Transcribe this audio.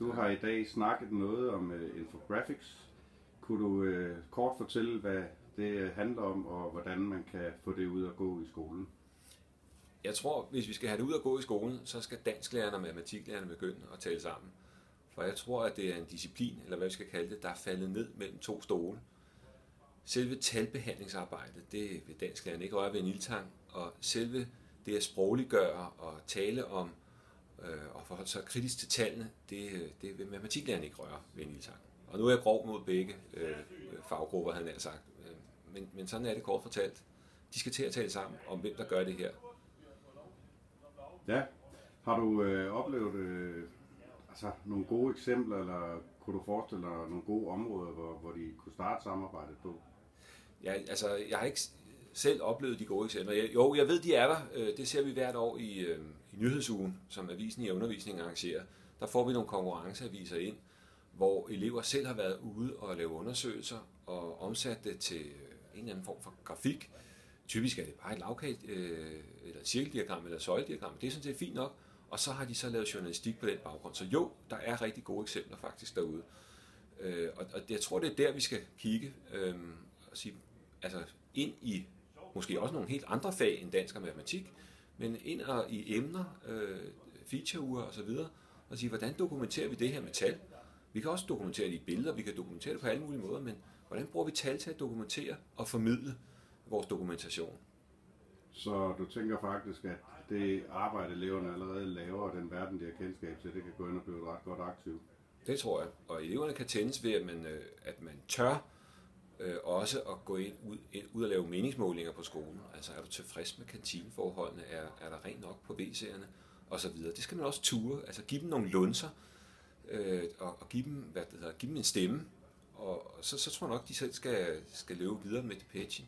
Du har i dag snakket noget om infographics. Kunne du kort fortælle, hvad det handler om, og hvordan man kan få det ud at gå i skolen? Jeg tror, hvis vi skal have det ud at gå i skolen, så skal dansklærerne og matematiklærerne begynde at tale sammen. For jeg tror, at det er en disciplin, eller hvad vi skal kalde det, der er faldet ned mellem to stole. Selve talbehandlingsarbejdet, det vil dansklærerne ikke røre ved en ildtang, og selve det at sprogliggøre og tale om og forholde sig kritisk til tallene, det vil matematiklærerne ikke røre ved en ildtang. Og nu er jeg grov mod begge faggrupper, havde han sagt. Men sådan er det kort fortalt. De skal til at tale sammen om, hvem der gør det her. Ja. Har du oplevet nogle gode eksempler, eller kunne du forestille dig nogle gode områder, hvor de kunne starte samarbejdet på? Ja, altså, jeg har ikke selv oplevet de gode eksempler. Jo, jeg ved, de er der. Det ser vi hvert år i Nyhedsugen, som Avisen i Undervisning arrangerer. Der får vi nogle konkurrenceaviser ind, hvor elever selv har været ude og lave undersøgelser og omsat det til en eller anden form for grafik. Typisk er det bare et lavkage, eller et cirkeldiagram eller et søjlediagram. Det er sådan set fint nok. Og så har de så lavet journalistik på den baggrund. Så jo, der er rigtig gode eksempler faktisk derude. Og jeg tror, det er der, vi skal kigge og sige, altså ind i måske også nogle helt andre fag end dansk og matematik, men ind i emner, featureuger osv., og sige, hvordan dokumenterer vi det her med tal? Vi kan også dokumentere det i billeder, vi kan dokumentere det på alle mulige måder, men hvordan bruger vi tal til at dokumentere og formidle vores dokumentation? Så du tænker faktisk, at det arbejde, eleverne allerede laver, og den verden, de har kendskab til, det kan gå ind og blive et ret godt aktiv? Det tror jeg. Og eleverne kan tændes ved, at man tør også at gå ud og lave meningsmålinger på skolen. Altså er du tilfreds med kantineforholdene? Er der rent nok på WC'erne? Og så videre. Det skal man også ture. Altså give dem nogle lunser og give dem en stemme. Og så tror jeg nok, de selv skal løbe videre med det pitchen.